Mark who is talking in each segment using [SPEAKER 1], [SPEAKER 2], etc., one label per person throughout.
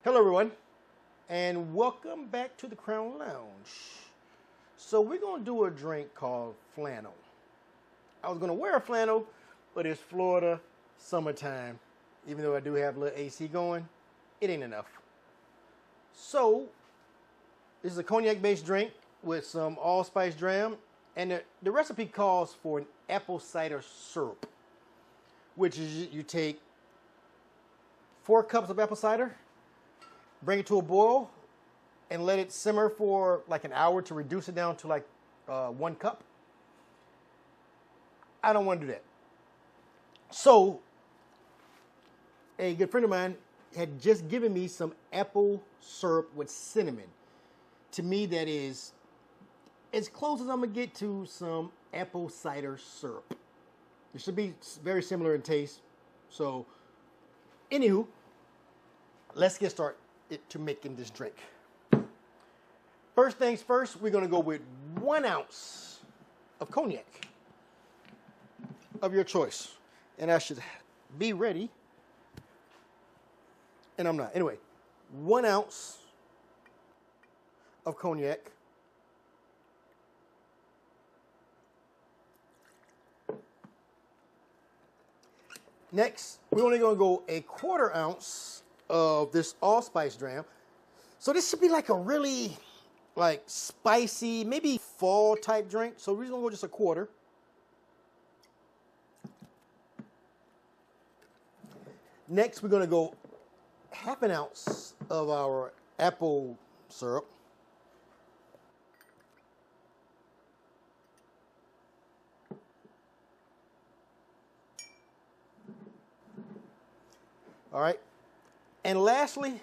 [SPEAKER 1] Hello everyone, and welcome back to the Crown Lounge. So we're going to do a drink called Flannel. I was going to wear a flannel, but it's Florida summertime. Even though I do have a little AC going, it ain't enough. So this is a cognac-based drink with some allspice dram, and the recipe calls for an apple cider syrup, which is you take 4 cups of apple cider, bring it to a boil, and let it simmer for like an hour to reduce it down to like 1 cup. I don't want to do that. So a good friend of mine had just given me some apple syrup with cinnamon. To me, that is as close as I'm going to get to some apple cider syrup. It should be very similar in taste. So, anywho, let's get started to making this drink. First things first, we're going to go with 1 ounce of cognac of your choice. And I should be ready. And I'm not. Anyway, 1 ounce of cognac. Next, we're only going to go 1/4 ounce of this allspice dram. So this should be like a really like spicy, maybe fall type drink. So we're just going to go just 1/4. Next, we're going to go 1/2 ounce of our apple syrup. All right. And lastly,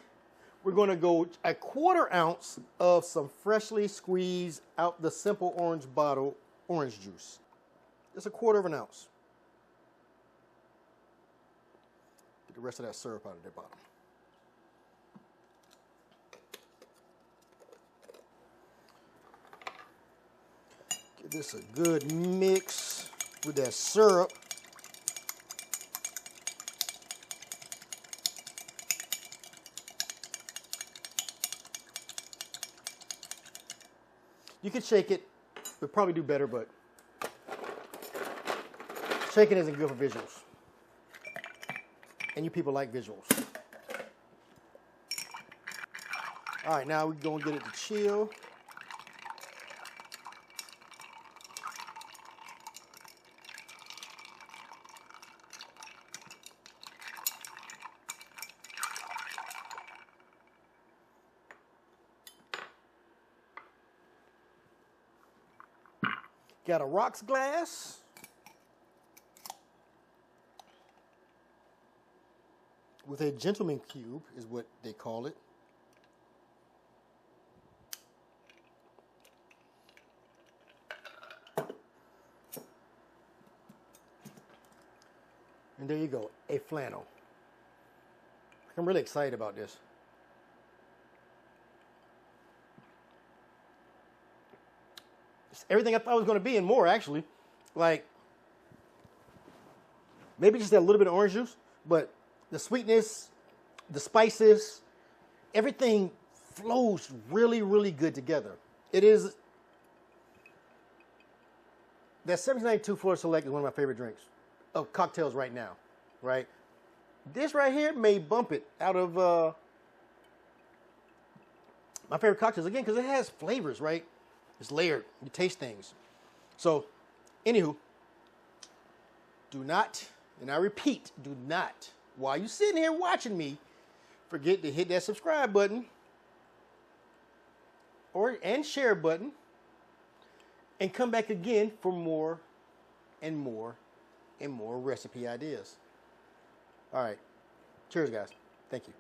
[SPEAKER 1] we're going to go 1/4 ounce of some freshly squeezed out the simple orange bottle orange juice. Just 1/4 ounce. Get the rest of that syrup out of the bottom. Give this a good mix with that syrup. You could shake it. Would probably do better, but shaking isn't good for visuals. And you people like visuals. All right, now we're going to get it to chill. Got a rocks glass. With a gentleman cube is what they call it. And there you go, a flannel. I'm really excited about this. Everything I thought it was going to be and more, actually. Like, maybe just a little bit of orange juice, but the sweetness, the spices, everything flows really, really good together. It is, that 1792 Florida Select is one of my favorite drinks of cocktails right now, right? This right here may bump it out of my favorite cocktails, again, because it has flavors, right? It's layered. You taste things. So, anywho, do not, and I repeat, do not, while you're sitting here watching me, forget to hit that subscribe button and share button and come back again for more and more and more recipe ideas. All right. Cheers, guys. Thank you.